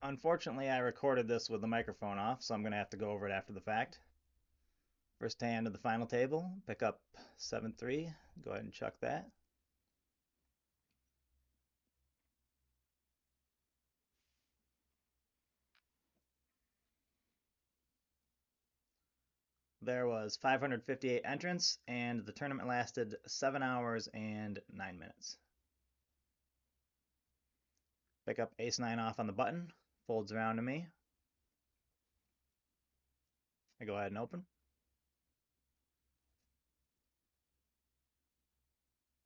Unfortunately, I recorded this with the microphone off, so I'm going to have to go over it after the fact. First hand of the final table, pick up 7-3. Go ahead and chuck that. There was 558 entrants, and the tournament lasted 7 hours and 9 minutes. Pick up ace-9 off on the button, folds around to me. I go ahead and open.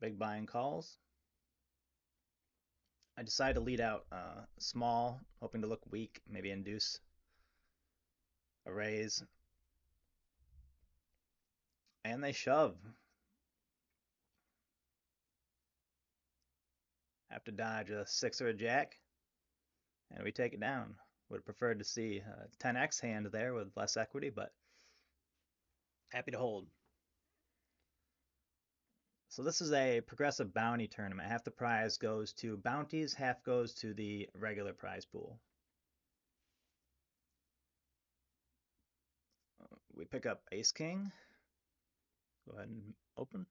Big buying calls. I decide to lead out small, hoping to look weak, maybe induce a raise. And they shove. Have to dodge a 6 or a jack, and we take it down. Would have preferred to see a 10x hand there with less equity, but happy to hold. So this is a progressive bounty tournament. Half the prize goes to bounties, half goes to the regular prize pool. We pick up ace king. Go ahead and open.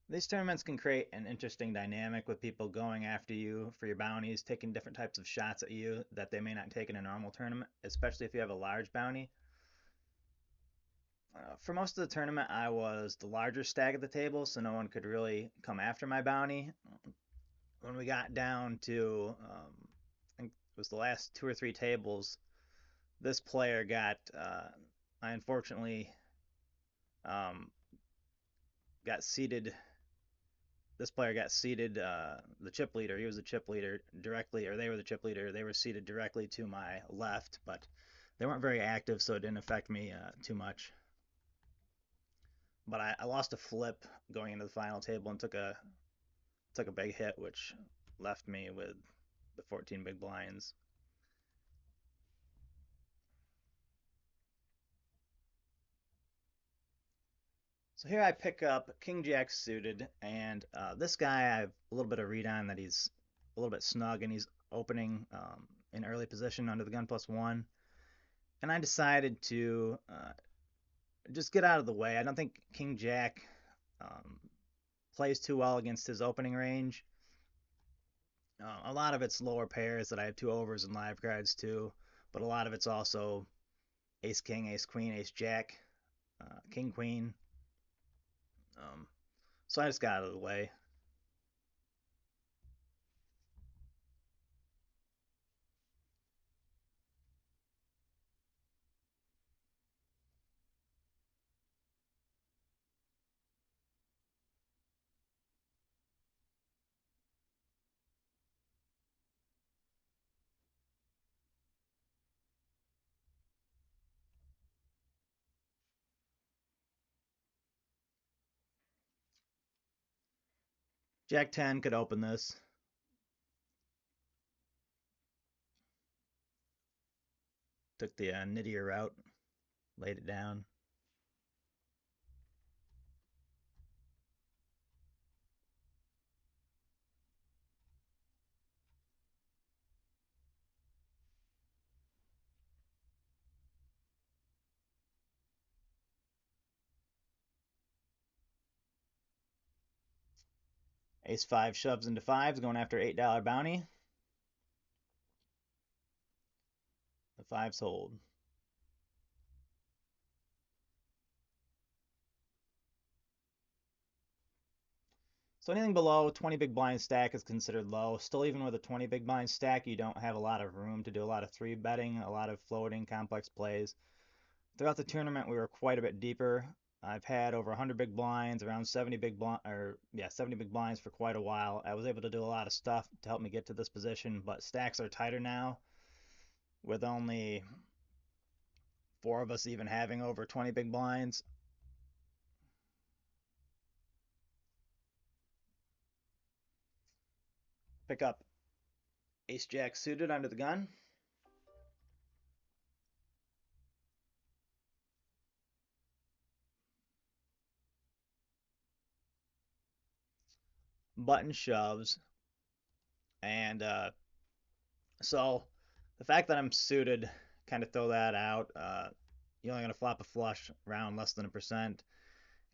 These tournaments can create an interesting dynamic with people going after you for your bounties, taking different types of shots at you that they may not take in a normal tournament, especially if you have a large bounty. For most of the tournament, I was the larger stack at the table, so no one could really come after my bounty. When we got down to, I think it was the last 2 or 3 tables, this player got, I unfortunately got seated. This player got seated, the chip leader, he was the chip leader directly, or they were the chip leader, they were seated directly to my left, but they weren't very active, so it didn't affect me too much. But I lost a flip going into the final table and took a big hit, which left me with the 14 big blinds. So here I pick up King Jack suited, and this guy I have a little bit of read on that he's a little bit snug and he's opening in early position under the gun +1. And I decided to just get out of the way. I don't think King Jack plays too well against his opening range. A lot of it's lower pairs that I have 2 overs and live cards too, but a lot of it's also ace king, ace queen, ace jack, king queen. So I just got out of the way. Jack 10 could open this. Took the nittier route, laid it down. Ace 5 shoves into 5s, going after $8 bounty. The 5s hold. So anything below 20 big blind stack is considered low. Still, even with a 20 big blind stack, you don't have a lot of room to do a lot of 3 betting, a lot of floating, complex plays. Throughout the tournament, we were quite a bit deeper. I've had over 100 big blinds, around 70 big 70 big blinds for quite a while. I was able to do a lot of stuff to help me get to this position, but stacks are tighter now, with only 4 of us even having over 20 big blinds. Pick up ace jack suited under the gun. button shoves, and so the fact that I'm suited kind of throw that out. You're only gonna flop a flush around less than a percent.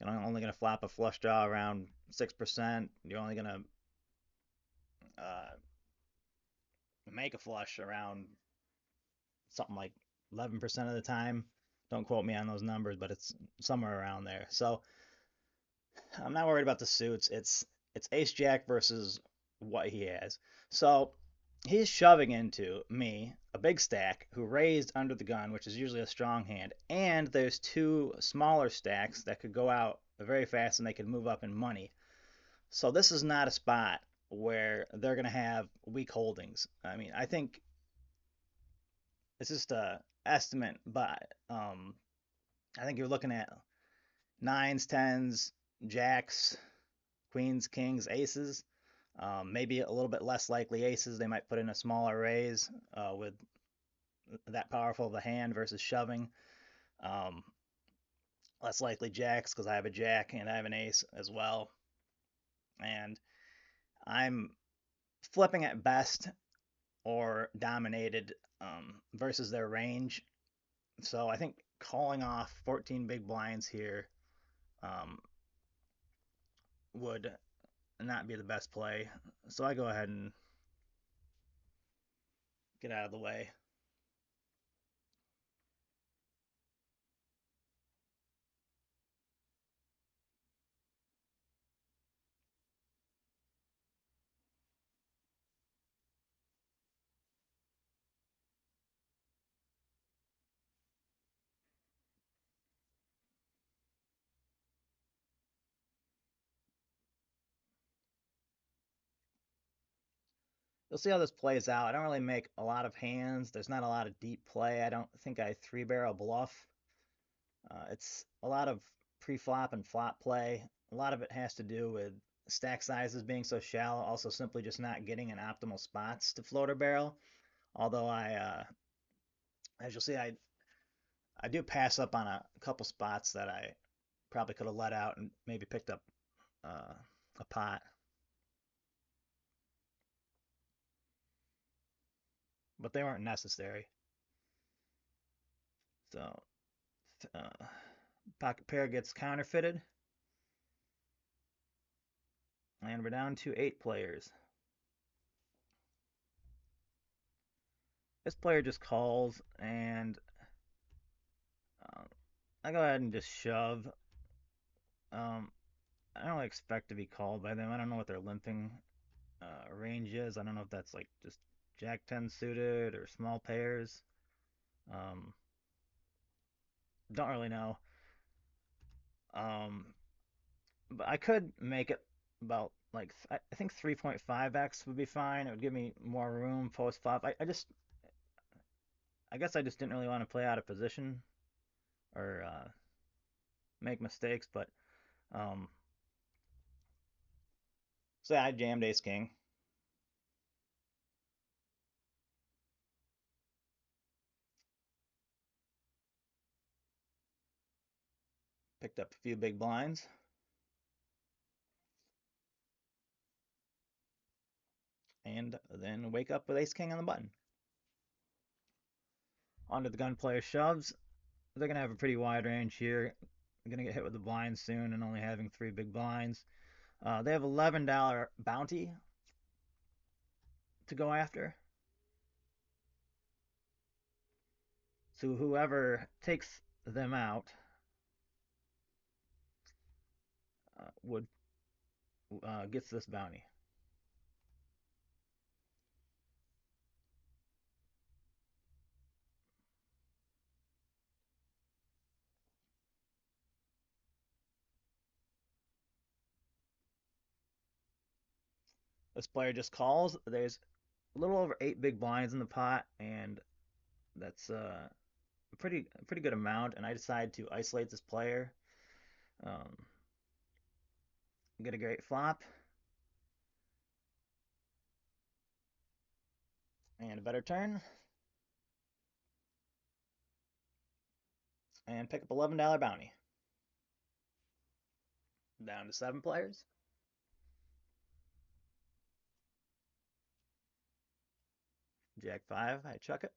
You're only gonna flop a flush draw around 6%. You're only gonna uh, make a flush around something like 11% of the time. Don't quote me on those numbers, but it's somewhere around there. So I'm not worried about the suits. It's Ace Jack versus what he has. So he's shoving into me a big stack who raised under the gun, which is usually a strong hand, and there's two smaller stacks that could go out very fast and they could move up in money. So this is not a spot where they're gonna have weak holdings. I mean, I think it's just a estimate, but I think you're looking at nines, tens, jacks, queens, kings, aces. Maybe a little bit less likely aces. They might put in a smaller raise with that powerful of a hand versus shoving. Um, Less likely jacks because I have a jack and I have an ace as well. And I'm flipping at best or dominated versus their range. So I think calling off 14 big blinds here um, would not be the best play. So I go ahead and get out of the way. You'll see how this plays out. I don't really make a lot of hands. There's not a lot of deep play. I don't think I three barrel bluff. It's a lot of pre-flop and flop play. A lot of it has to do with stack sizes being so shallow. Also, simply just not getting in optimal spots to floater barrel. Although as you'll see, I do pass up on a couple spots that I probably could have let out and maybe picked up uh, a pot, but they weren't necessary. So uh, pocket pair gets counterfeited, and we're down to 8 players. This player just calls, and um, I go ahead and just shove. Um, I don't really expect to be called by them. I don't know what their limping range is. I don't know if that's like just Jack 10 suited or small pairs. Um, don't really know. Um, but I could make it about like I think 3.5x would be fine. It would give me more room post flop. I guess I just didn't really want to play out of position or make mistakes. But um, so yeah, I jammed ace king, picked up a few big blinds, and then wake up with ace king on the button. Onto the gun player shoves. They're gonna have a pretty wide range here. I'm gonna get hit with the blinds soon, and only having 3 big blinds. They have $11 bounty to go after. So whoever takes them out would gets this bounty. This player just calls. There's a little over 8 big blinds in the pot, and that's a pretty good amount. And I decide to isolate this player, um, get a great flop, and a better turn, and pick up $11 bounty. Down to 7 players. Jack 5, I chuck it.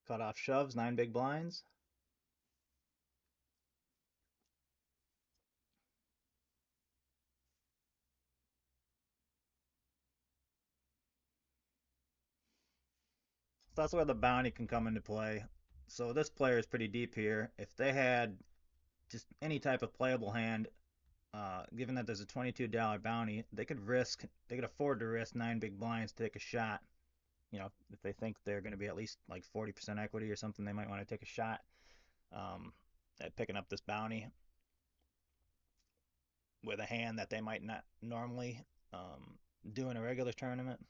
Cut off shoves, 9 big blinds. So that's where the bounty can come into play. So this player is pretty deep here. If they had just any type of playable hand, given that there's a $22 bounty, they could afford to risk 9 big blinds to take a shot. If they think they're going to be at least like 40% equity or something, they might want to take a shot um, at picking up this bounty with a hand that they might not normally do in a regular tournament.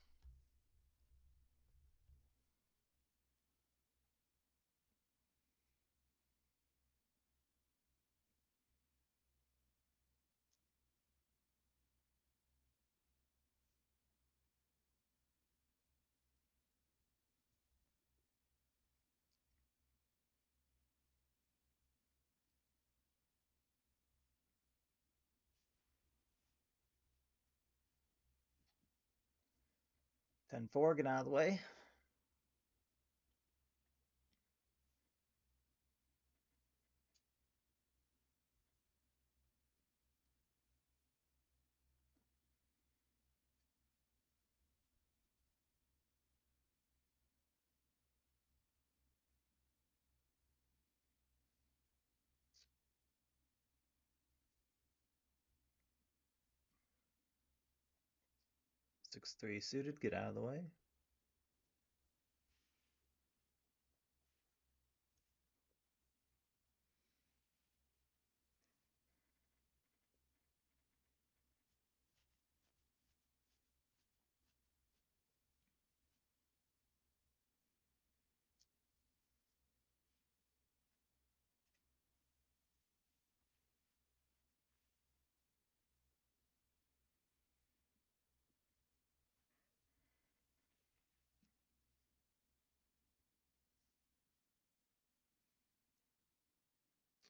10-4, get out of the way. Six three suited, get out of the way.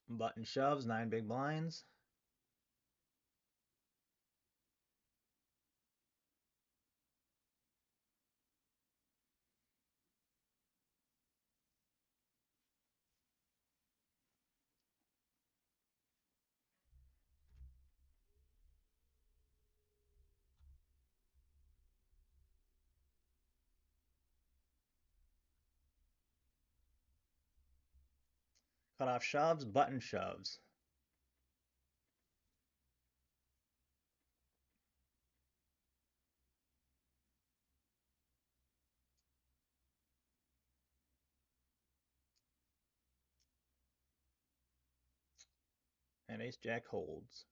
Button shoves, 9 big blinds. Cut off shoves, button shoves. And ace jack holds.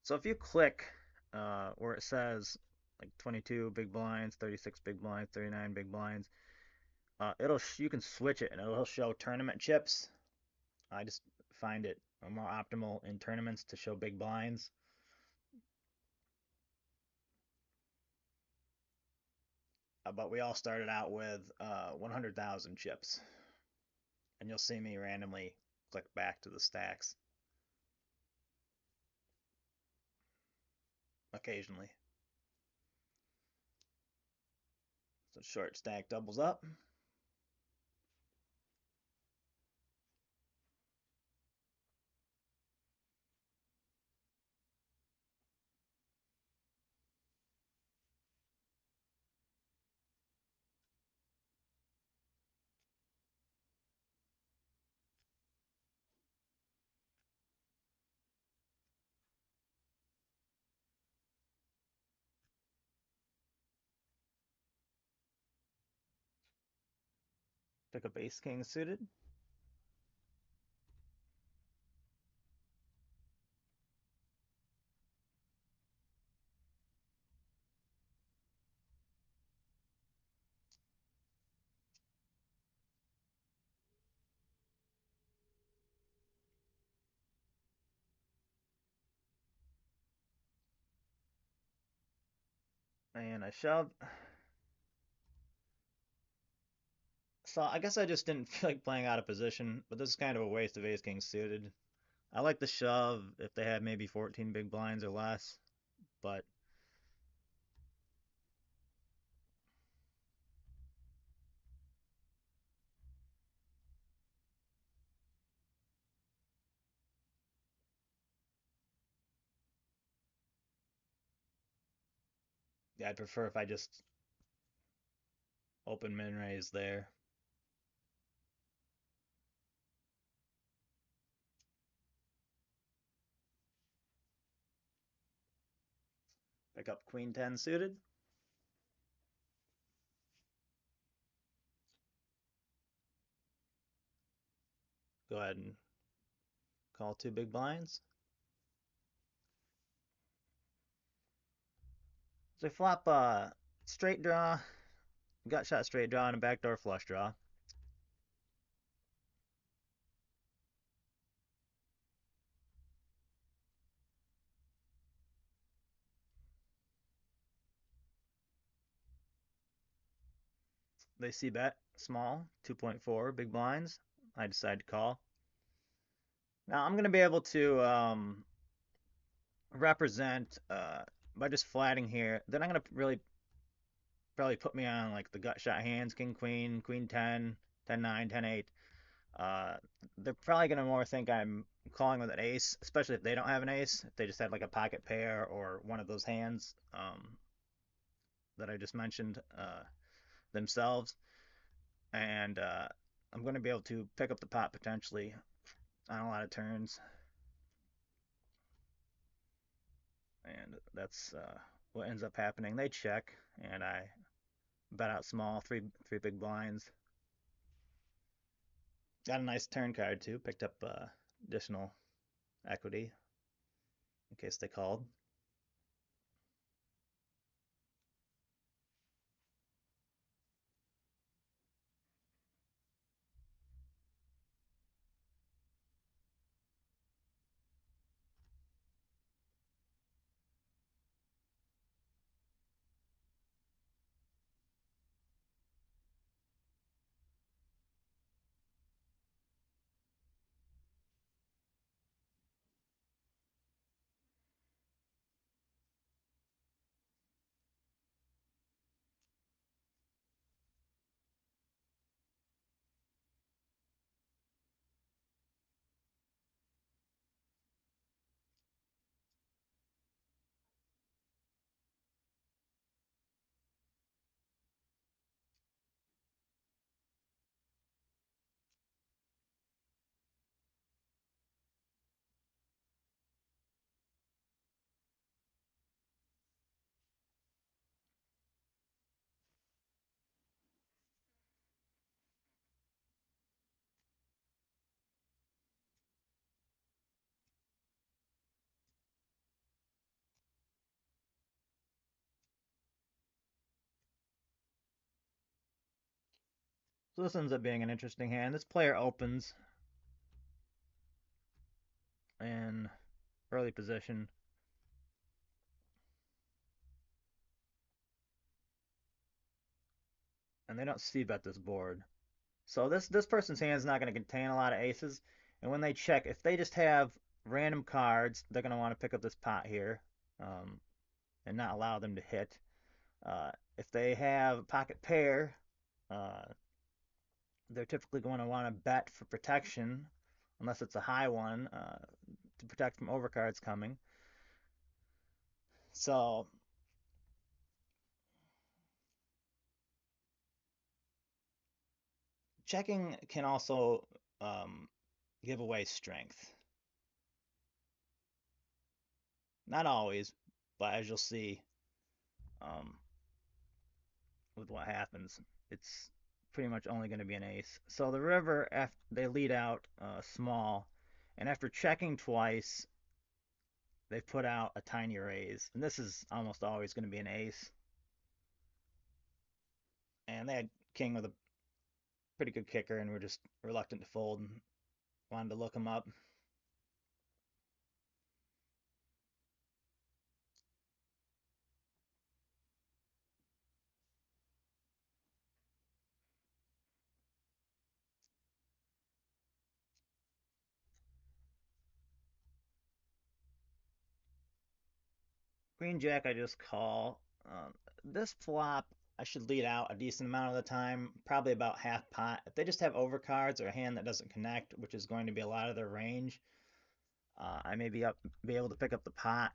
So if you click where it says like 22 big blinds, 36 big blinds, 39 big blinds, you can switch it and it'll show tournament chips. I just find it more optimal in tournaments to show big blinds. but we all started out with 100,000 chips. And you'll see me randomly click back to the stacks occasionally. So short stack doubles up. Pick up ace king suited. And I shove. So I guess I just didn't feel like playing out of position, but this is kind of a waste of ace king suited. I like the shove if they had maybe 14 big blinds or less, but yeah, I'd prefer if I just open min raise there. Pick up queen 10 suited. Go ahead and call two big blinds. So I flop straight draw, gut shot straight draw, and a backdoor flush draw. They see bet small, 2.4 big blinds. I decide to call. Now I'm going to be able to represent by just flatting here. Then I'm going to really probably put me on like the gut shot hands, king queen, queen 10, 10 9, 10 8. Uh, they're probably going to more think I'm calling with an ace, especially if they don't have an ace. If they just had like a pocket pair or one of those hands that I just mentioned themselves. And I'm going to be able to pick up the pot potentially on a lot of turns. And that's what ends up happening. They check, and I bet out small, three big blinds. Got a nice turn card too. Picked up additional equity in case they called. So this ends up being an interesting hand. This player opens in early position. and they don't c-bet this board. So this person's hand is not going to contain a lot of aces. And when they check, if they just have random cards, they're going to want to pick up this pot here um, and not allow them to hit. If they have a pocket pair, uh, they're typically going to want to bet for protection, unless it's a high one, to protect from overcards coming. So checking can also um, give away strength. Not always, but as you'll see um, with what happens, it's pretty much only going to be an ace. So the river, after they lead out small, and after checking twice, they put out a tiny raise, and this is almost always going to be an ace. And they had king with a pretty good kicker, and were just reluctant to fold and wanted to look him up. Queen Jack, I just call. This flop, I should lead out a decent amount of the time, probably about half pot. If they just have overcards or a hand that doesn't connect, which is going to be a lot of their range, I may be able to pick up the pot.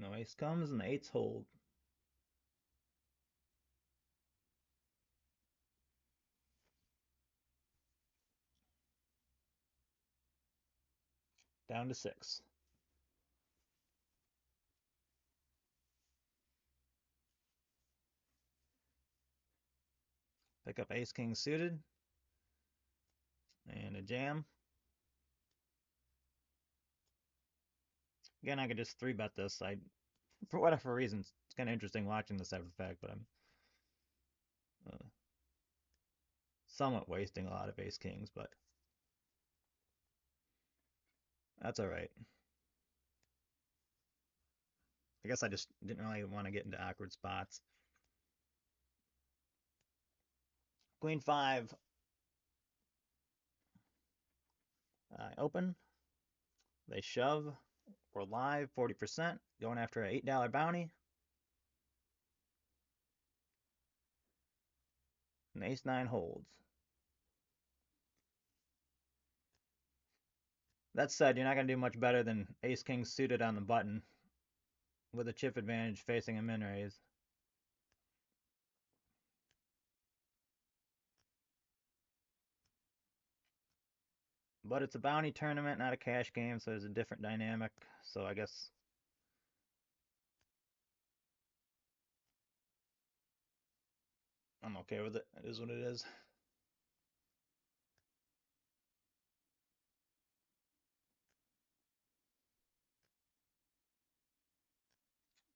No ace comes and the eights hold. Down to 6. Pick up ace king suited and a jam. Again, I could just 3-bet this. For whatever reason, it's kind of interesting watching this after the fact, but I'm somewhat wasting a lot of ace kings, but that's all right. I guess I just didn't really want to get into awkward spots. Queen 5. I open. They shove. We're live, 40%, going after an $8 bounty. And ace 9 holds. That said, you're not going to do much better than ace king suited on the button with a chip advantage facing a min raise. But it's a bounty tournament, not a cash game, so there's a different dynamic. So I guess I'm okay with it. It is what it is.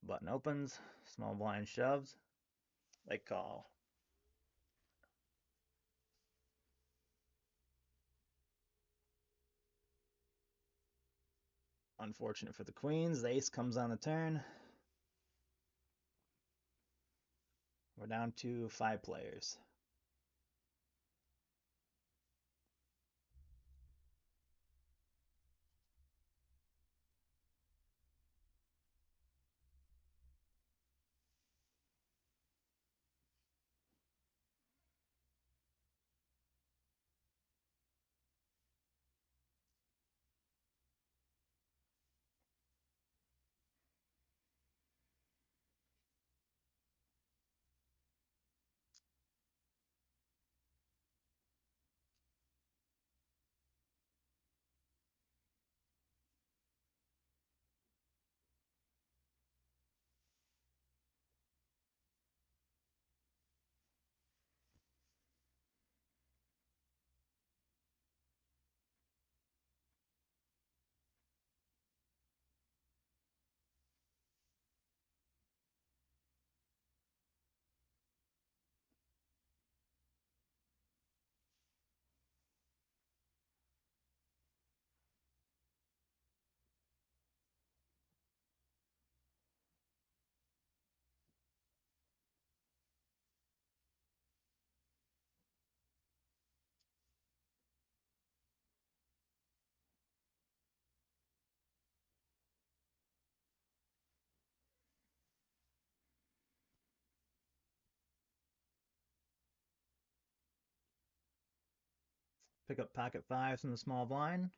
Button opens, small blind shoves. They call. Unfortunate for the queens. The ace comes on the turn. We're down to 5 players. Pick up pocket fives from the small blind.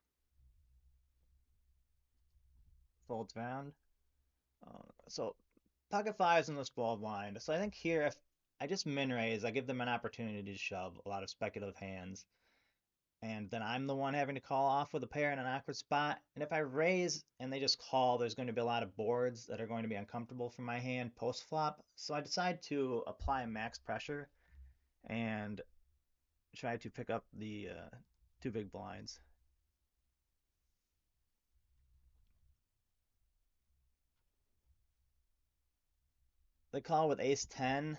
Folds round. So pocket fives in the small blind. So I think here, if I just min raise, I give them an opportunity to shove a lot of speculative hands. And then I'm the one having to call off with a pair in an awkward spot. And if I raise and they just call, there's going to be a lot of boards that are going to be uncomfortable for my hand post flop. So I decide to apply max pressure and try to pick up the 2 big blinds. They call with ace 10,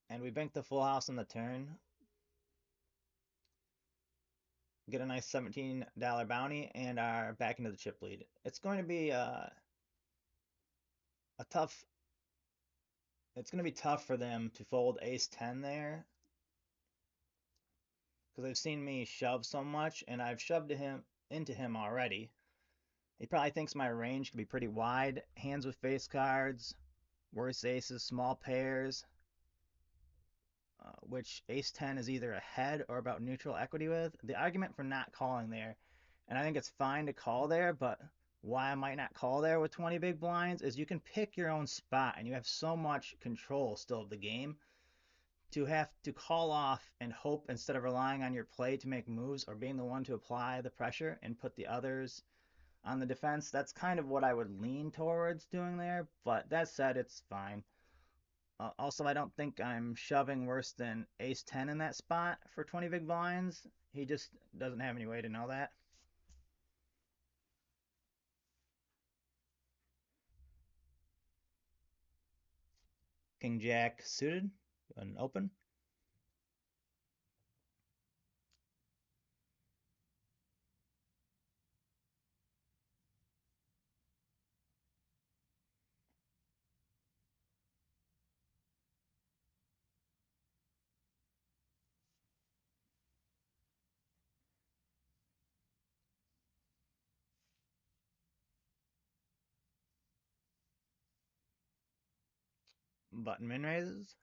and we bank the full house on the turn. Get a nice $17 bounty and are back into the chip lead. It's going to be a tough. It's going to be tough for them to fold ace 10 there, because they've seen me shove so much, and I've shoved into him already. He probably thinks my range could be pretty wide. Hands with face cards, worse aces, small pairs, which ace 10 is either ahead or about neutral equity with. The argument for not calling there, and I think it's fine to call there, but why I might not call there with 20 big blinds is you can pick your own spot, and you have so much control still of the game. To have to call off and hope instead of relying on your play to make moves or being the one to apply the pressure and put the others on the defense, that's kind of what I would lean towards doing there. But that said, it's fine. Also, I don't think I'm shoving worse than ace 10 in that spot for 20 big blinds. He just doesn't have any way to know that. King Jack suited, an open. Button min raises.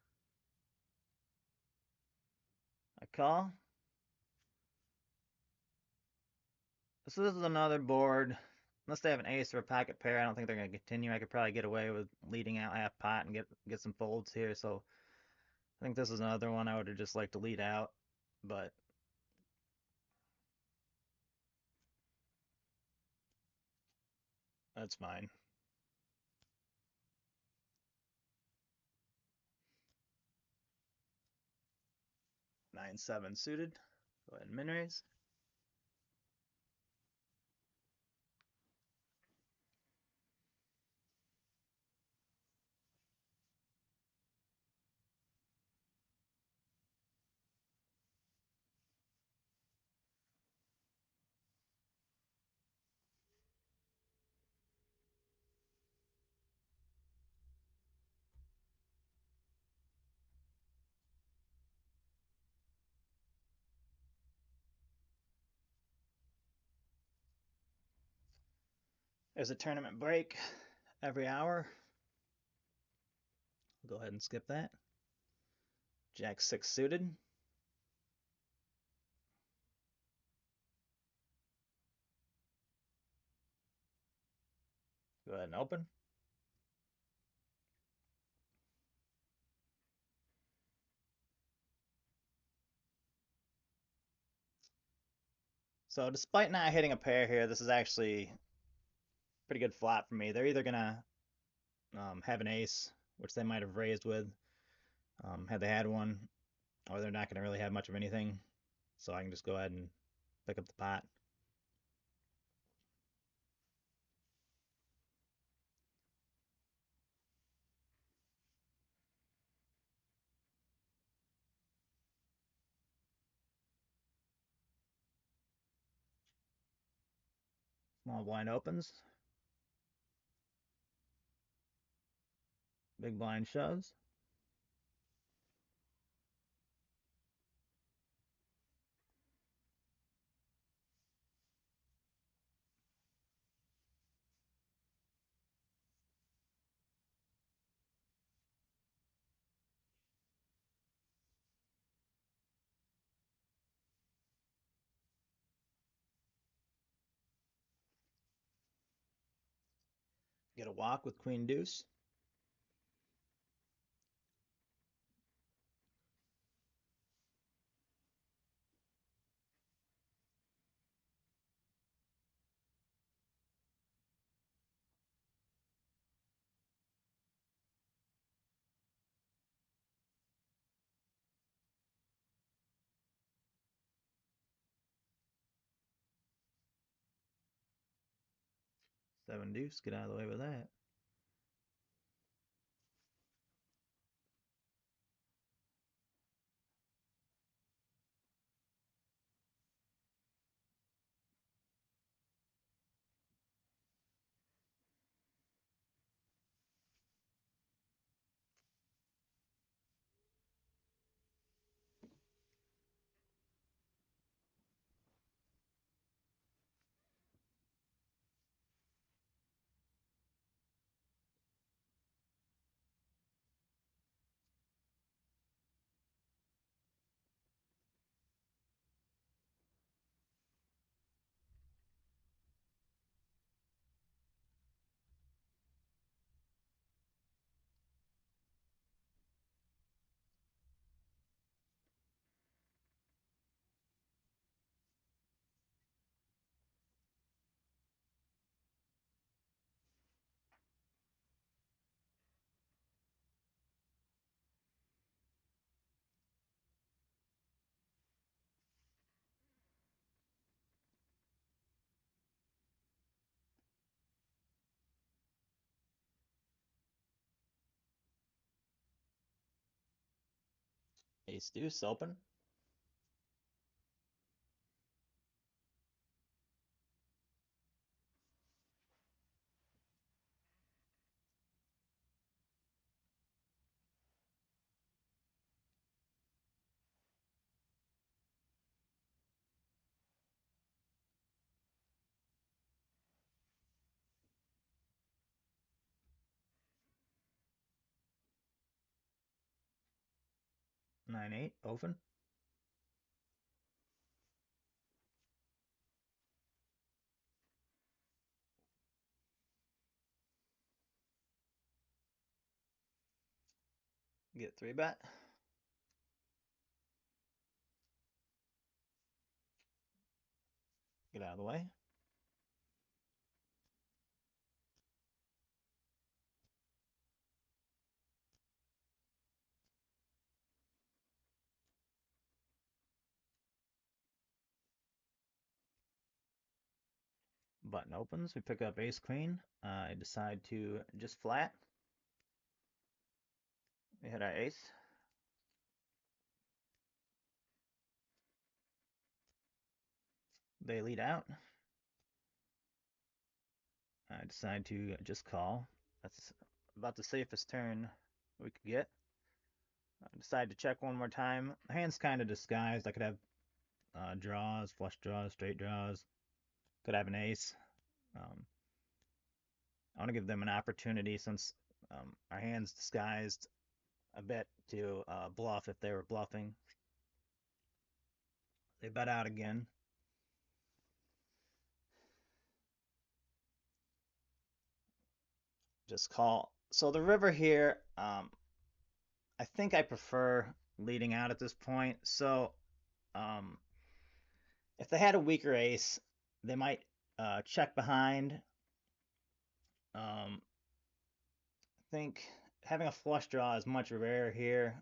I call. So this is another board. Unless they have an ace or a pocket pair, I don't think they're going to continue. I could probably get away with leading out half pot and get some folds here. So I think this is another one I would have just liked to lead out, but that's fine. 9-7 suited. Go ahead and min raise. There's a tournament break every hour. Go ahead and skip that. Jack 6 suited. Go ahead and open. So despite not hitting a pair here, this is actually pretty good flop for me. They're either gonna have an ace, which they might have raised with, had they had one, or they're not gonna really have much of anything. So I can just go ahead and pick up the pot. Small blind opens. Big blind shoves. Get a walk with queen deuce. Seven deuce. Get out of the way with that. Ace deuce open. Nine eight open. Get 3-bet. Get out of the way. Button opens. We pick up ace queen. I decide to just flat. We hit our ace. They lead out. I decide to just call. That's about the safest turn we could get. I decide to check one more time. The hand's kind of disguised. I could have draws, flush draws, straight draws. Could have an ace. Um, I want to give them an opportunity since our hand's disguised a bit to bluff if they were bluffing. They bet out again. Just call. So the river here, I think I prefer leading out at this point. So um, if they had a weaker ace, they might check behind. I think having a flush draw is much rarer here.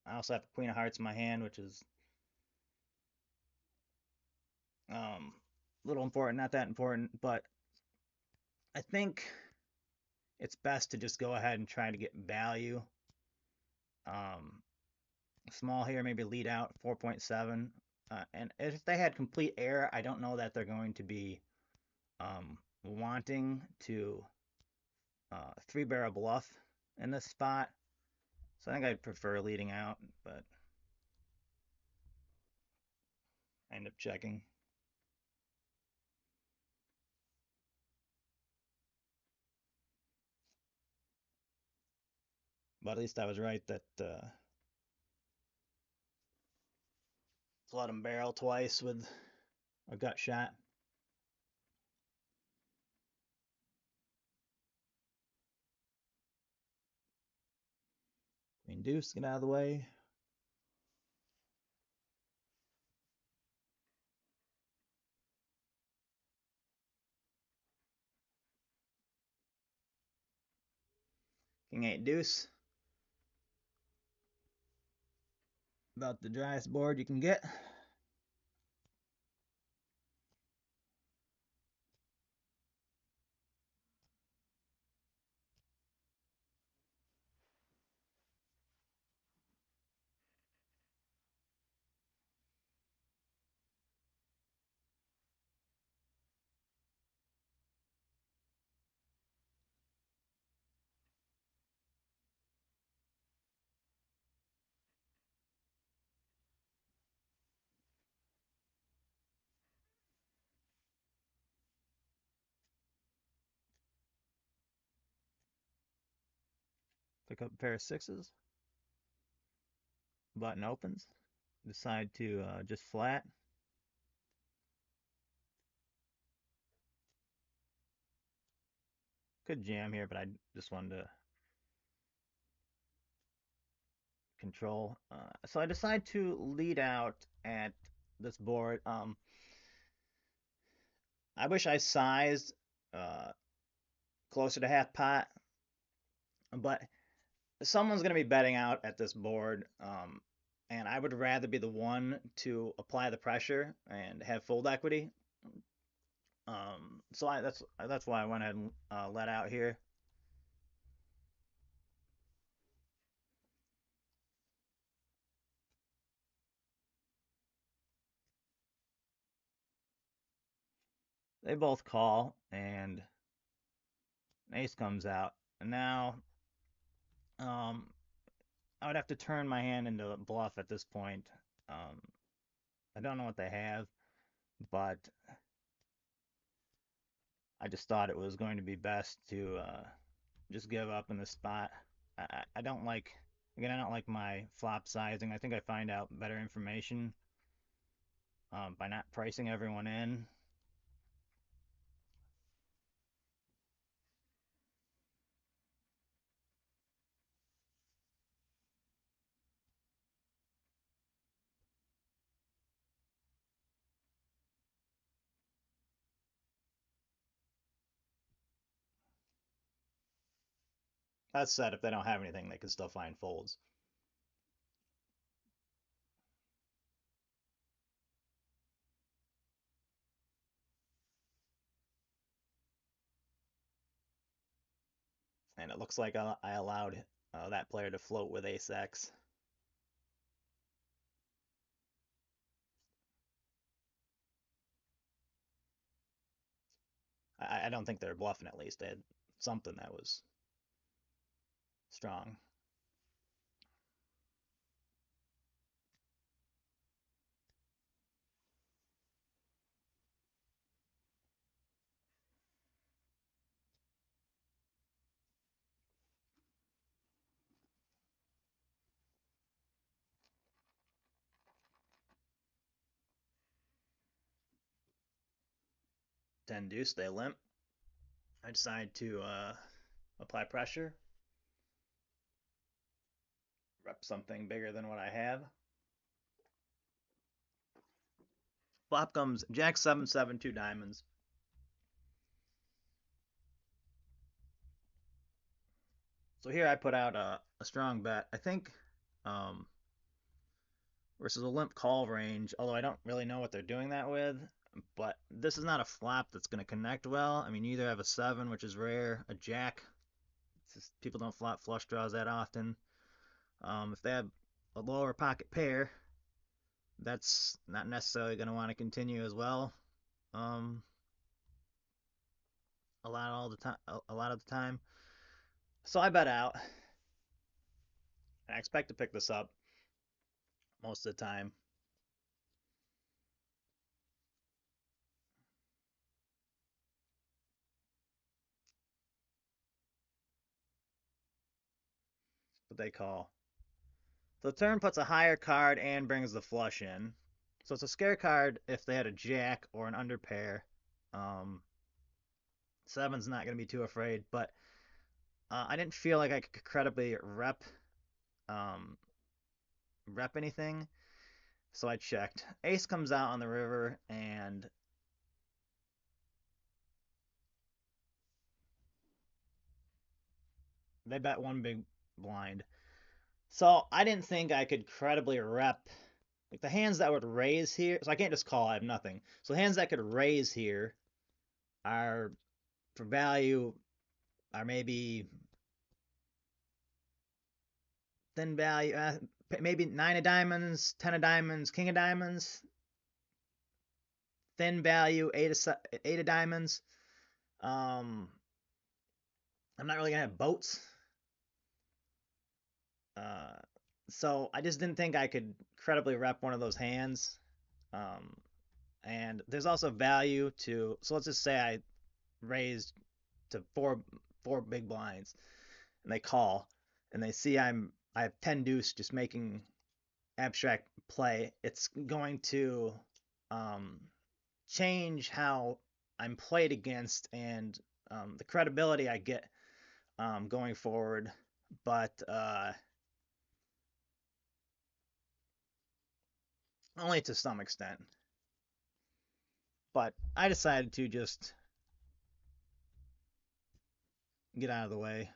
I also have Queen of Hearts in my hand, which is a little important, not that important, but I think it's best to just go ahead and try to get value. Um, Small here, maybe lead out 4.7. And if they had complete air, I don't know that they're going to be wanting to three barrel bluff in this spot. So I think I'd prefer leading out, but I end up checking. But at least I was right that to let him barrel twice with a gut shot. Queen deuce, get out of the way. King eight deuce. About the driest board you can get. Pick up a pair of sixes. Button opens. Decide to just flat. Could jam here, but I just wanted to control. So I decide to lead out at this board. I wish I sized uh, closer to half pot, but someone's going to be betting out at this board, and I would rather be the one to apply the pressure and have fold equity. That's why I went ahead and let out here. They both call, and an ace comes out. And now um, I would have to turn my hand into a bluff at this point. Um, I don't know what they have, but I just thought it was going to be best to just give up in this spot. I don't like, again, I don't like my flop sizing. I think I find out better information by not pricing everyone in. That said, if they don't have anything, they can still find folds. And it looks like I allowed that player to float with ace X. I don't think they're bluffing at least. They had something that was strong. 10 deuce, they limp. I decide to apply pressure, rep something bigger than what I have. Flop comes Jack 7 7 2 diamonds. So here I put out a strong bet. I think um, versus a limp call range, although I don't really know what they're doing that with. But this is not a flop that's going to connect well. I mean, you either have a 7, which is rare, a jack. Just, people don't flop flush draws that often. If they have a lower pocket pair, that's not necessarily going to want to continue as well. Um, a lot of the time. So I bet out. I expect to pick this up most of the time. But they call. So the turn puts a higher card and brings the flush in. So it's a scare card if they had a jack or an under pair. Um, Seven's not going to be too afraid, but I didn't feel like I could credibly um, rep anything, so I checked. Ace comes out on the river, and they bet one big blind. So I didn't think I could credibly rep like the hands that would raise here. So I can't just call. I have nothing. So the hands that could raise here are for value are maybe thin value, maybe 9 of diamonds, 10 of diamonds, king of diamonds. Thin value, eight of diamonds. Um, I'm not really gonna have boats. Uh, so I just didn't think I could credibly rep one of those hands. Um, and there's also value to. So let's just say I raised to four big blinds, and they call, and they see I have 10 deuce just making abstract play. It's going to um, change how I'm played against and the credibility I get going forward. But only to some extent. But I decided to just get out of the way.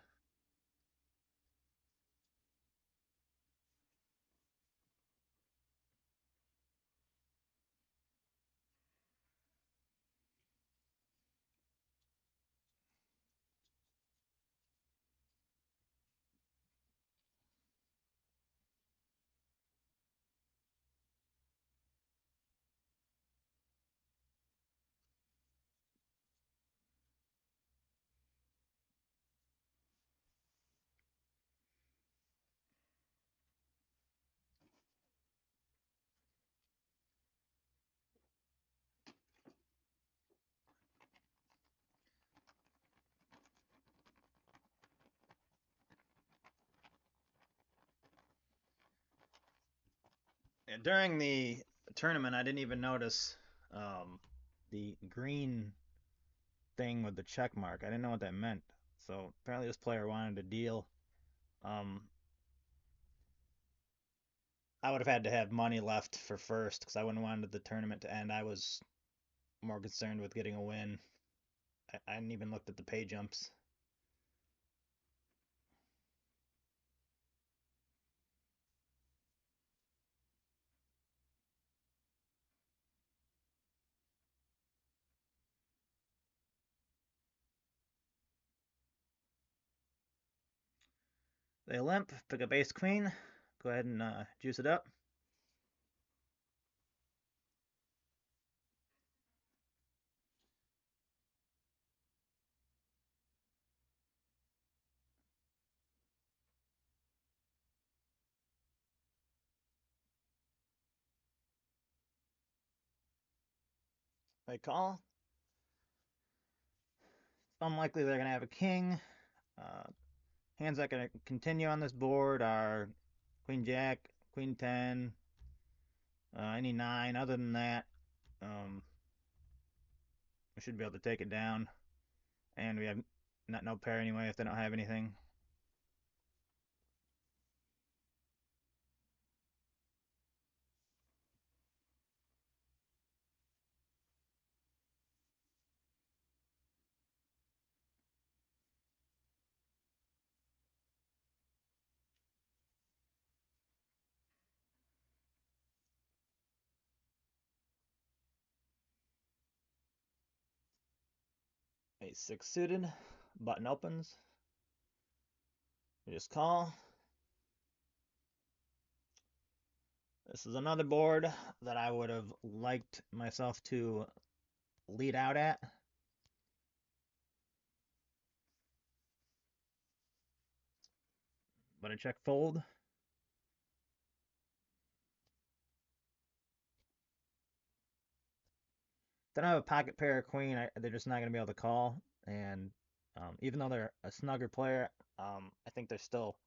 And during the tournament, I didn't even notice the green thing with the check mark. I didn't know what that meant. So apparently, this player wanted a deal. Um, I would have had to have money left for first because I wouldn't have wanted the tournament to end. I was more concerned with getting a win. I hadn't even looked at the pay jumps. They limp, pick up ace queen. Go ahead and juice it up. They call. Unlikely they're going to have a king. Uh, Hands that can continue on this board are Queen Jack, Queen 10, any 9. Other than that, um, We should be able to take it down. And we have no pair anyway if they don't have anything. Ace-6 suited. Button opens. We just call. This is another board that I would have liked myself to lead out at. But I check fold. Then I have a pocket pair of queen. They're just not going to be able to call. And even though they're a snugger player, I think they're still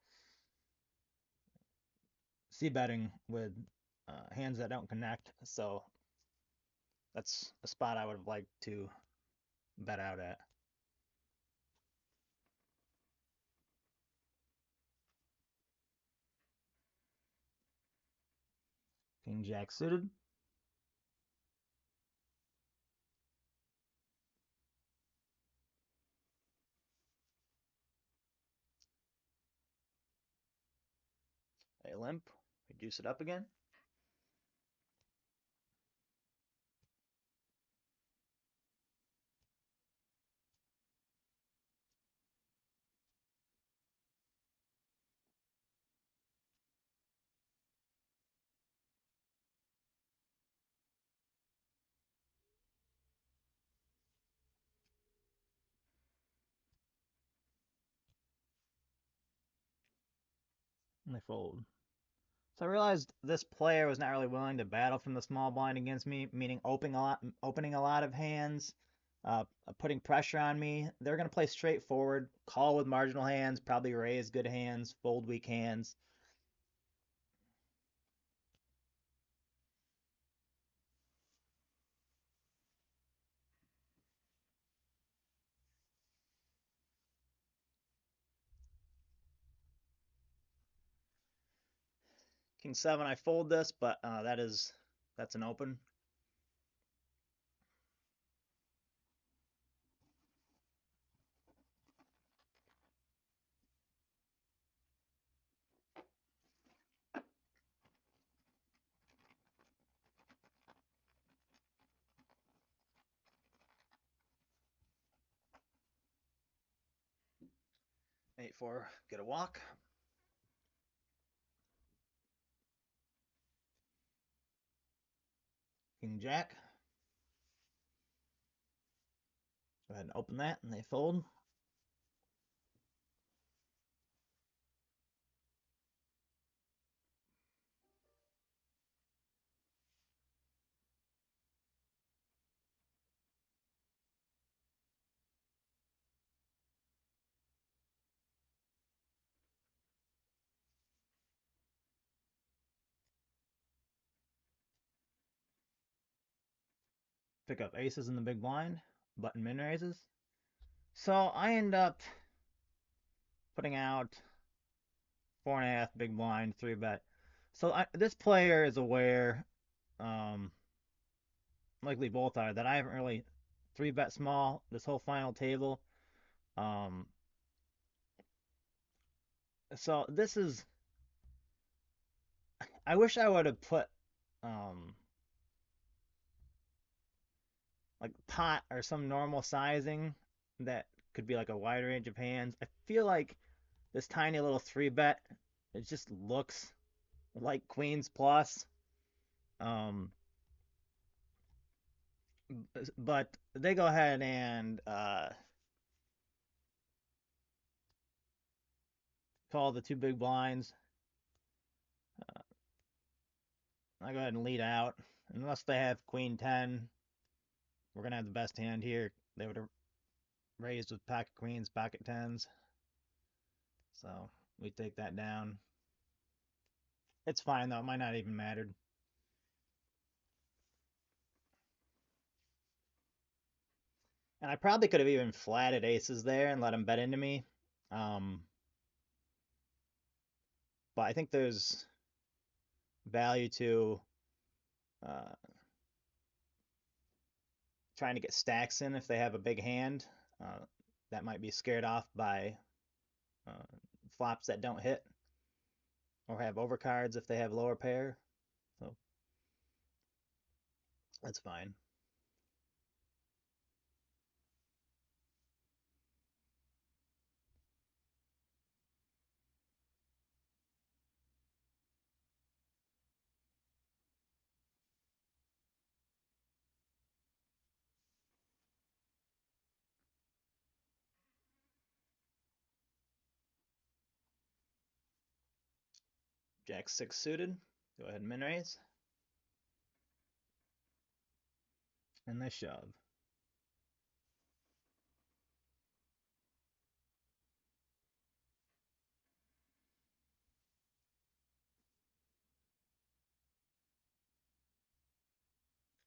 c-betting with hands that don't connect. So that's a spot I would have liked to bet out at. King Jack suited. A limp. We juice it up again. And they fold. So I realized this player was not really willing to battle from the small blind against me, meaning opening a lot of hands, putting pressure on me. They're going to play straightforward, call with marginal hands, probably raise good hands, fold weak hands. King 7, I fold this, but that's an open. Eight four, get a walk. King Jack. Go ahead and open that, and they fold. Pick up aces in the big blind. Button min raises. So I end up putting out 4.5 big blind 3-bet. So this player is aware, likely both are, that I haven't really 3-bet small this whole final table. Um, so this is, I wish I would have put like pot or some normal sizing that could be like a wide range of hands. I feel like this tiny little 3-bet, it just looks like queens plus. Um, but they go ahead and call the two big blinds. I go ahead and lead out. Unless they have queen 10, we're going to have the best hand here. They would have raised with pocket queens, pocket 10s. So we take that down. It's fine though. It might not even mattered. And I probably could have even flatted aces there and let him bet into me. Um, but I think there's value to uh, trying to get stacks in if they have a big hand. Uh, that might be scared off by uh, flops that don't hit or have overcards if they have lower pair. So that's fine. Jack 6 suited. Go ahead and min raise. And they shove.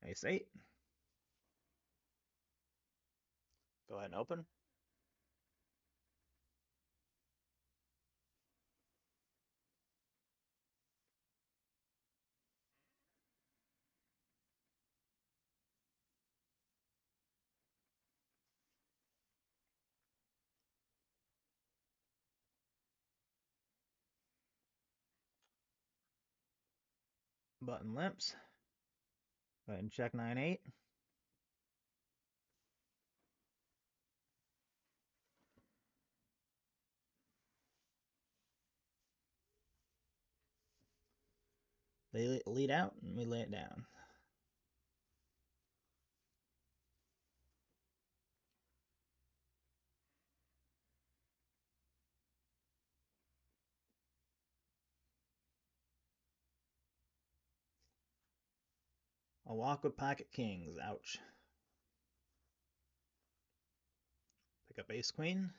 Ace 8. Go ahead and open. Button limps. Go ahead and check 9-8. They lead out and we lay it down. A walk with pocket kings. Ouch. Pick up ace queen.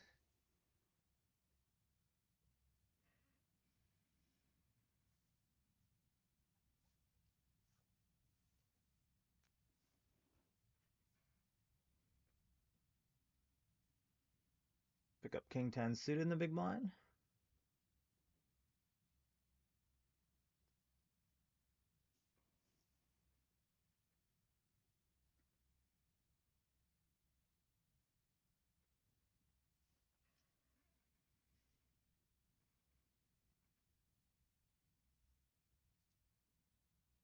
Pick up king 10 suited in the big blind.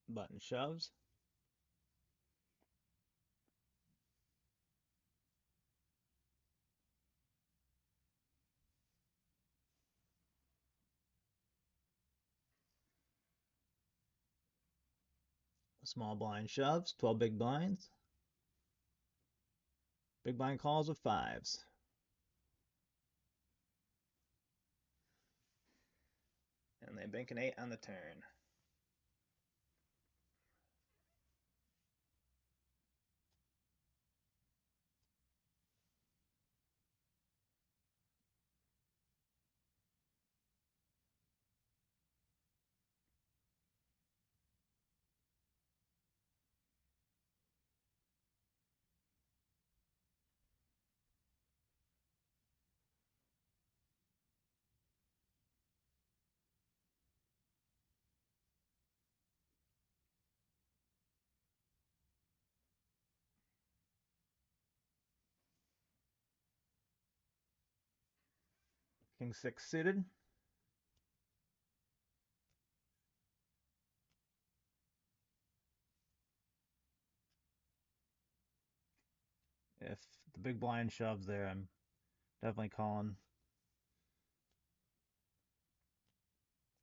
Button shoves. Small blind shoves. 12 big blinds. Big blind calls with fives. And they bank an 8 on the turn. King 6 suited. If the big blind shoves there, I'm definitely calling.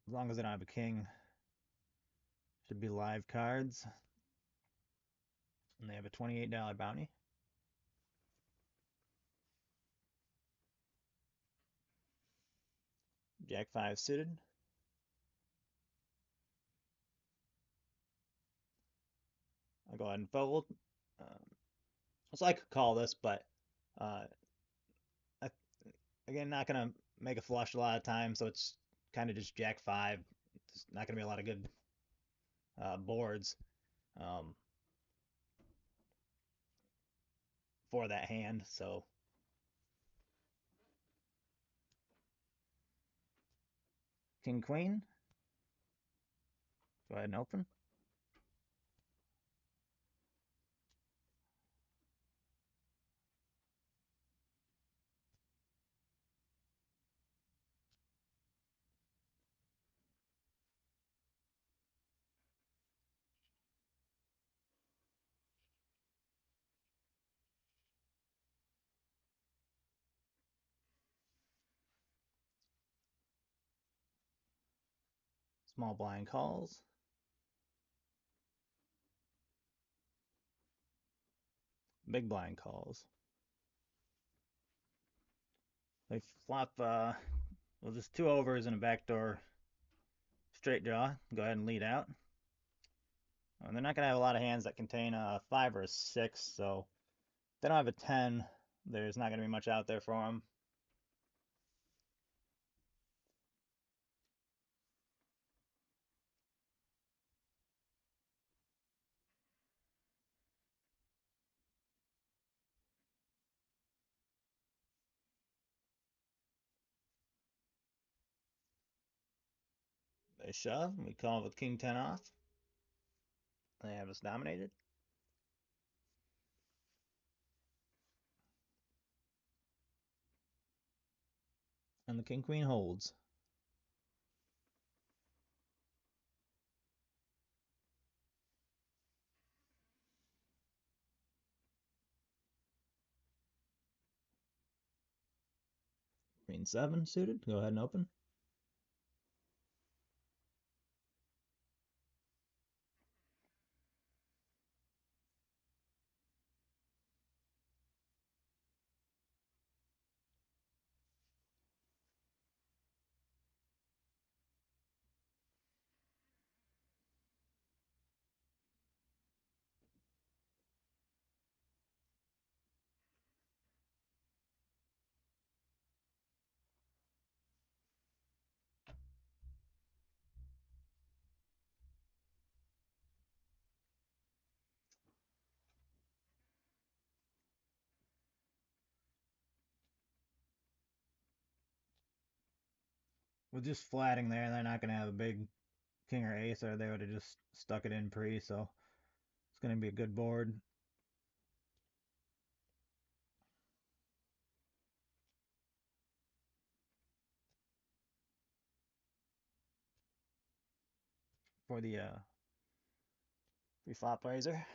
As long as they don't have a king. Should be live cards. And they have a $28 bounty. Jack 5 suited. I'll go ahead and fold. So I could call this, but uh, I, again, not going to make a flush a lot of times, so it's kind of just Jack 5. It's not going to be a lot of good boards. Um, for that hand. So king queen. Go ahead and open. Small blind calls. Big blind calls. They flop, well, just two overs and a backdoor straight draw. Go ahead and lead out. They're not going to have a lot of hands that contain a 5 or a 6, so if they don't have a 10, there's not going to be much out there for them. They shove, we call with king 10 off. They have us dominated. And the king queen holds. Queen 7 suited. Go ahead and open. With just flatting there, they're not going to have a big king or ace, or they would have just stuck it in pre, so it's going to be a good board. For the pre-flop raiser.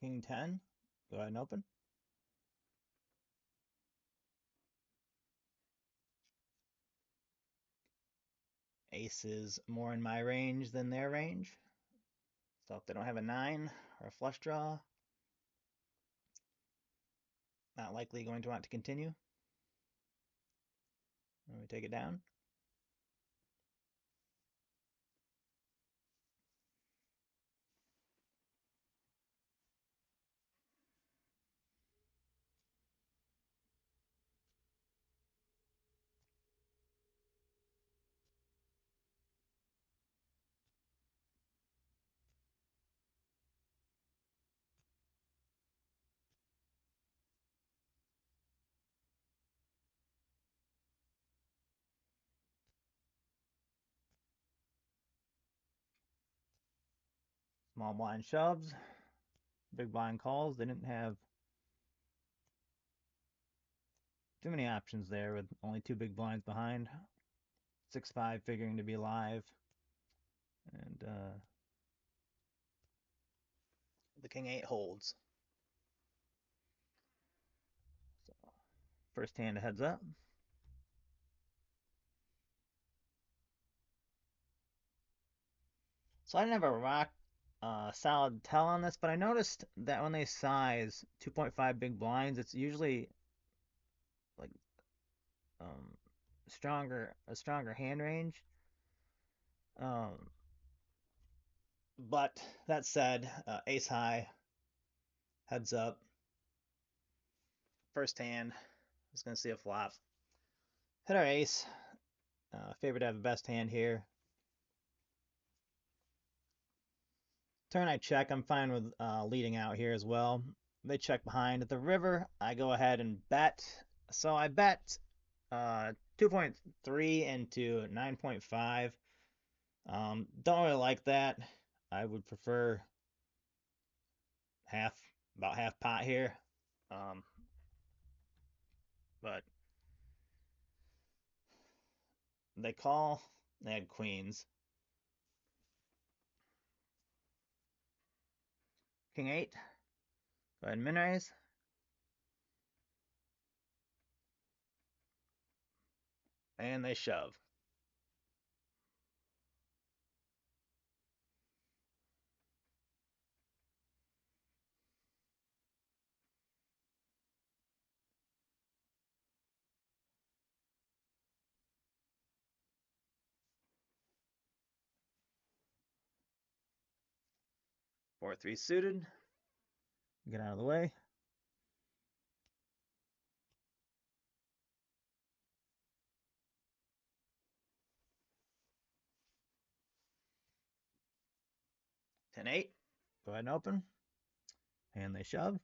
King 10. Go ahead and open. Ace is more in my range than their range. So if they don't have a 9 or a flush draw, not likely going to want to continue. Let me take it down. Small blind shoves. Big blind calls. They didn't have too many options there with only two big blinds behind. 6-5 figuring to be live. And the king 8 holds. So first hand heads up. So I didn't have a rock solid tell on this, but I noticed that when they size 2.5 big blinds, it's usually like a stronger hand range. But that said, ace high, heads up. First hand, is going to see a flop. Hit our ace. Favorite to have the best hand here. Turn I check. I'm fine with leading out here as well. They check behind at the river. I go ahead and bet. So I bet 2.3 into 9.5. Don't really like that. I would prefer about half pot here. But they call. They had queens. King 8. Go ahead and min raise. And they shove. Four, 3 suited. Get out of the way. Ten, 8. Go ahead and open. And they shove.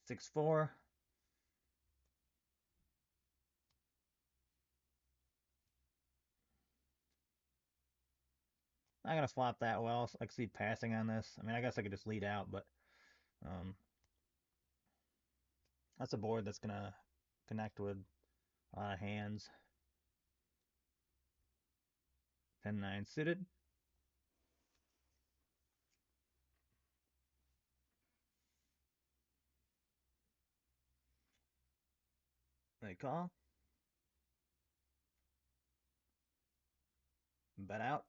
Six, 4. Not gonna flop that well. So I can see passing on this. I mean, I guess I could just lead out, but that's a board that's gonna connect with a lot of hands. 10, 9 suited. They call. Bet out.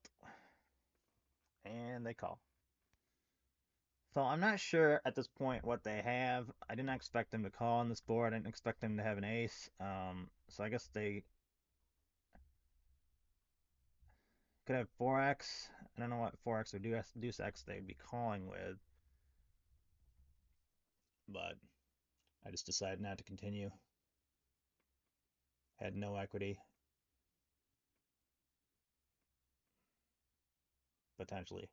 And they call. So I'm not sure at this point what they have. I didn't expect them to call on this board. I didn't expect them to have an ace. So I guess they could have 4x. I don't know what 4x or deuce x they'd be calling with. But I just decided not to continue. Had no equity. Potentially.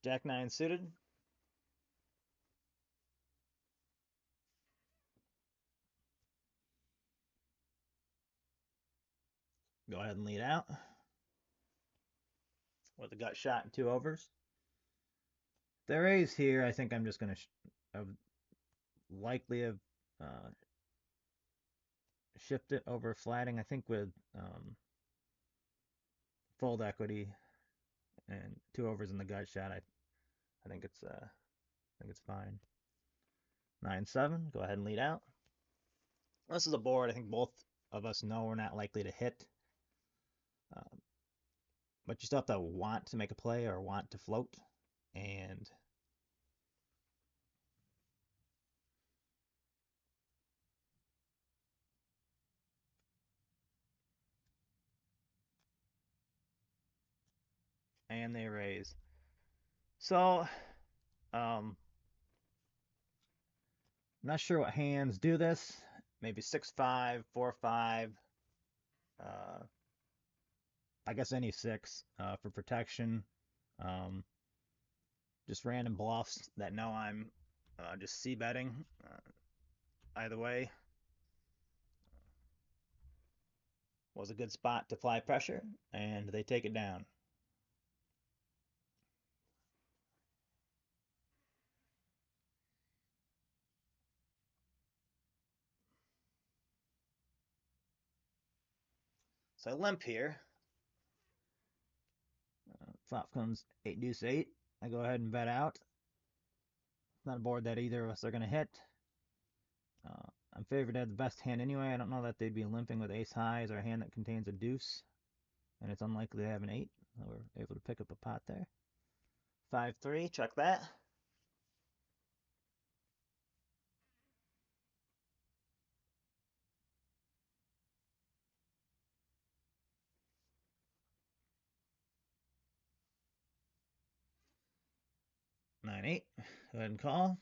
Jack 9 suited. Go ahead and lead out. With a gut shot and 2 overs. The raise here, I think I'm just going to likely have shift it over flatting. I think with fold equity and 2 overs in the gut shot, I think it's fine. 9-7. Go ahead and lead out. This is a board I think both of us know we're not likely to hit. But you still have to want to make a play or want to float. And they raise. So, I'm not sure what hands do this. Maybe 6-5, 4-5. I guess any 6 for protection. Just random bluffs that know I'm just c-betting. Either way, was a good spot to apply pressure, and they take it down. So I limp here. Flop comes 8 deuce 8. I go ahead and bet out. It's not a board that either of us are going to hit. I'm favored to have the best hand anyway. I don't know that they'd be limping with ace highs or a hand that contains a deuce, and it's unlikely to have an 8. We're able to pick up a pot there. 5-3, check that. Nine eight. Go ahead and call.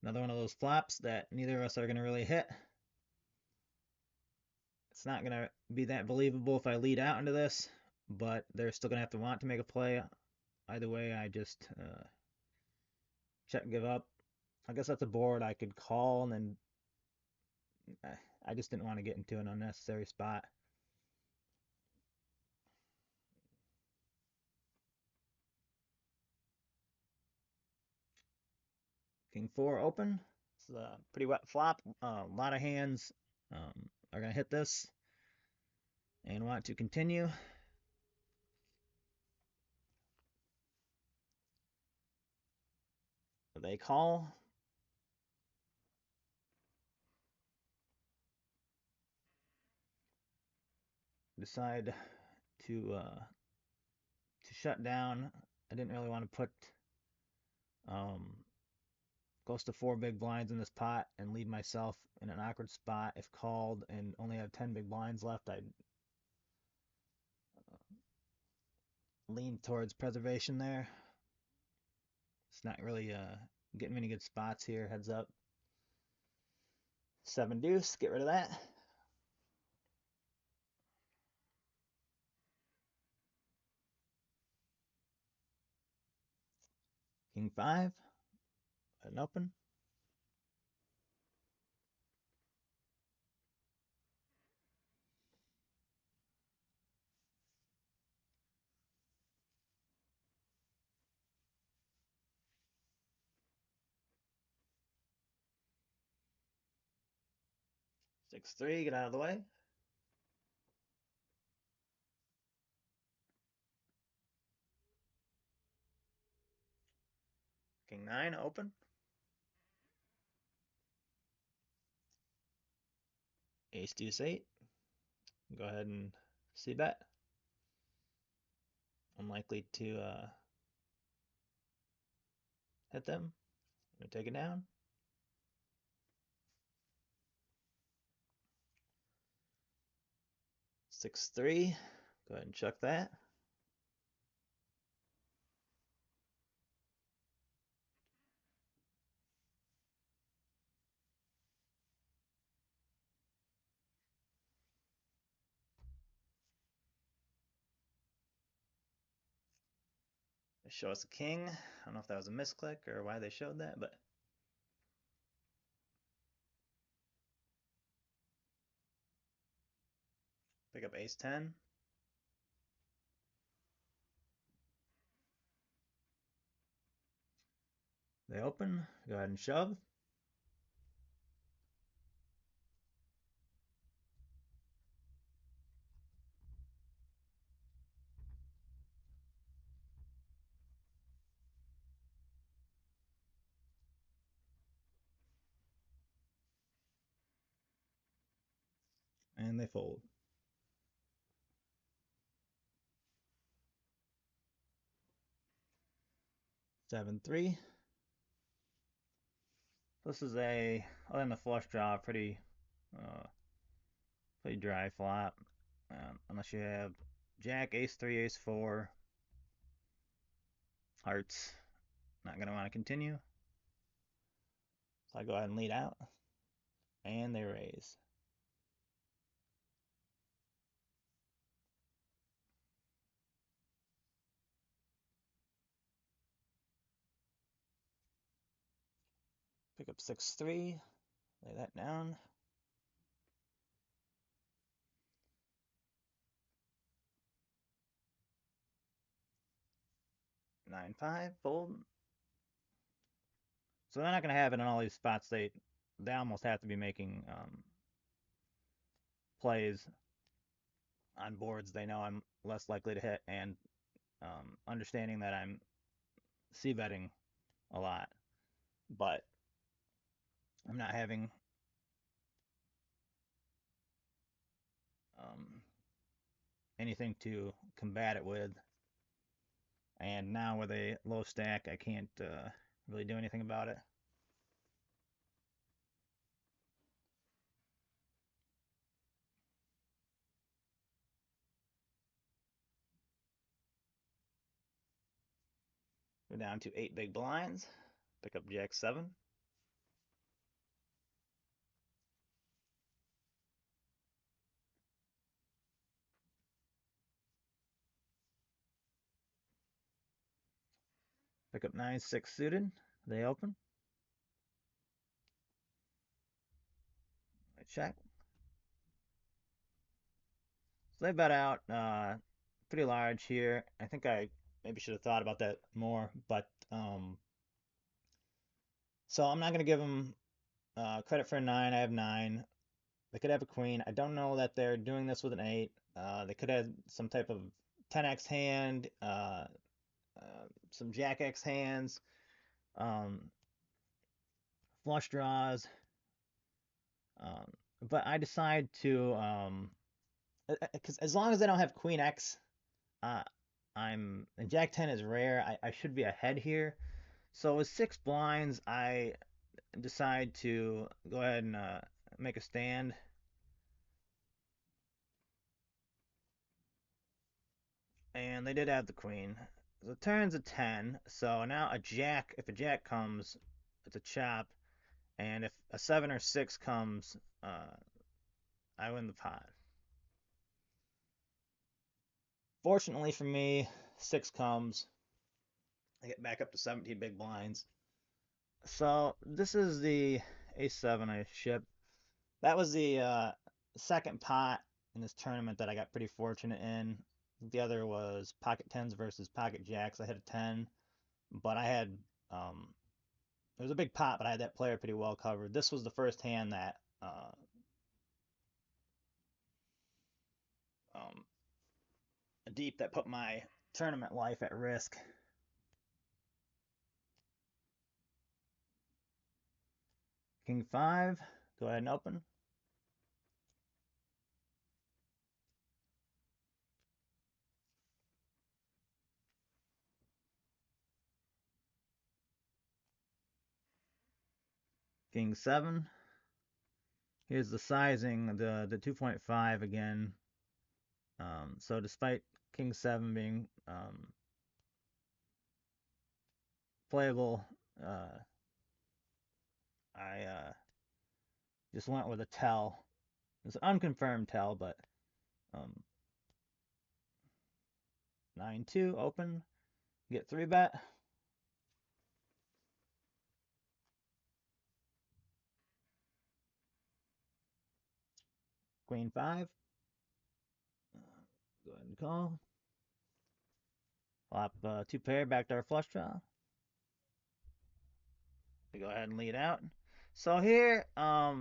Another one of those flops that neither of us are going to really hit. It's not going to be that believable if I lead out into this, but they're still going to have to want to make a play. Either way, I just check and give up. I guess that's a board I could call, and then I just didn't want to get into an unnecessary spot. King 4 open. It's a pretty wet flop. A lot of hands are going to hit this and want to continue. They call. Decide to shut down. I didn't really want to put close to 4 big blinds in this pot and leave myself in an awkward spot if called and only have 10 big blinds left. I'd lean towards preservation there. It's not really getting many good spots here. Heads up. 7 deuce. Get rid of that. King 5. An open. Six three. Get out of the way. King 9. Open. Ace deuce 8. Go ahead and c bet. Unlikely to hit them. I'm gonna take it down. 6-3. Go ahead and check that. They show us a king. I don't know if that was a misclick or why they showed that, but pick up ace 10. They open. Go ahead and shove. And they fold. 7-3. This is a, other than the flush draw, pretty dry flop. Unless you have jack, ace 3, ace 4, hearts. Not going to want to continue. So I go ahead and lead out. And they raise. Pick up 6-3. Lay that down. 9-5. Fold. So they're not going to have it in all these spots. They almost have to be making plays on boards they know I'm less likely to hit, and understanding that I'm c-betting a lot, but I'm not having anything to combat it with. And now with a low stack, I can't really do anything about it. Go down to 8 big blinds. Pick up Jack 7. Pick up 9-6 suited. They open. I check. So they bet out pretty large here. I think I maybe should have thought about that more, but so I'm not going to give them credit for a 9. I have 9. They could have a queen. I don't know that they're doing this with an 8. They could have some type of 10x hand, some jack x hands, um, flush draws. But I decide to, because as long as they don't have queen x, uh, and jack 10 is rare. I should be ahead here. So with 6 blinds, I decide to go ahead and make a stand. And they did have the queen. The turn's a 10, so now a jack, if a jack comes, it's a chop, and if a 7 or 6 comes, I win the pot. Fortunately for me, 6 comes. I get back up to 17 big blinds. So this is the A7 I shipped. That was the second pot in this tournament that I got pretty fortunate in. The other was pocket 10s versus pocket jacks. I hit a 10, but I had it was a big pot, but I had that player pretty well covered. This was the first hand that um, deep that put my tournament life at risk. King 5, go ahead and open. King 7. Here's the sizing, the 2.5 again. So despite King 7 being playable, I just went with a tell. It's an unconfirmed tell, but 9-2, open, get 3 bet. Queen 5. Go ahead and call. Flop 2 pair, backdoor flush draw. We go ahead and lead out. So here, I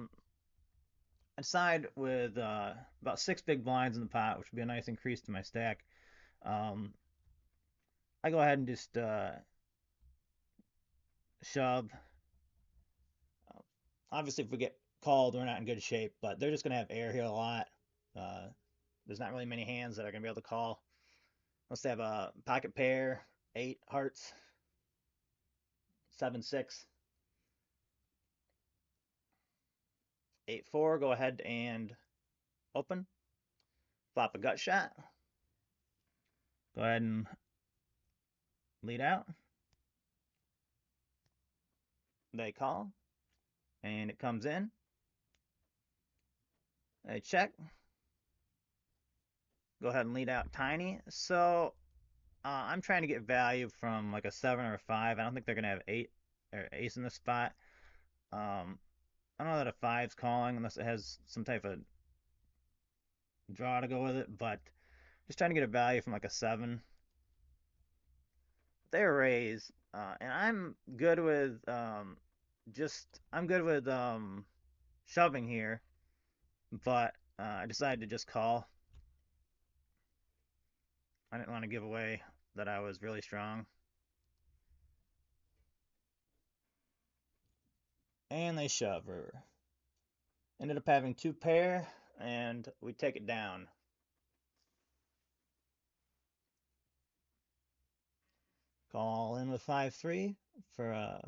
decide with about 6 big blinds in the pot, which would be a nice increase to my stack. I go ahead and just shove. Obviously, if we get called, we're not in good shape, but they're just going to have air here a lot. There's not really many hands that are going to be able to call. Unless they have a pocket pair, 8 hearts, 7-6, 8-4. Go ahead and open. Flop a gut shot. Go ahead and lead out. They call, and it comes in. They check. Go ahead and lead out tiny. So I'm trying to get value from like a 7 or a 5. I don't think they're going to have 8 or ace in this spot. I don't know that a 5's calling unless it has some type of draw to go with it, but just trying to get a value from like a 7. They're raise, and I'm good with shoving here, but I decided to just call. I didn't want to give away that I was really strong. And they shove river. Ended up having 2 pair, and we take it down. Call in with 5-3 for a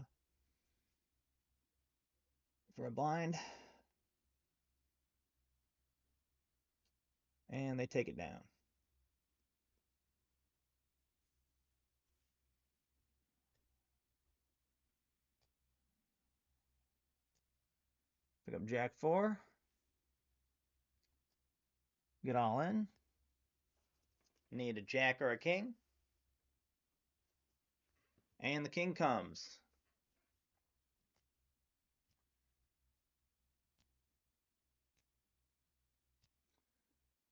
blind, and they take it down. Pick up Jack 4. Get all in. Need a Jack or a King. And the King comes.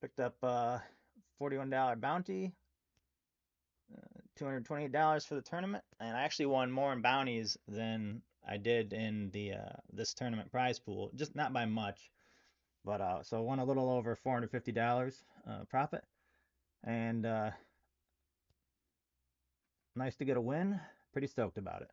Picked up $41 bounty. $228 for the tournament, and I actually won more in bounties than I did in the this tournament prize pool. Just not by much, but so I won a little over $450 profit, and nice to get a win. Pretty stoked about it.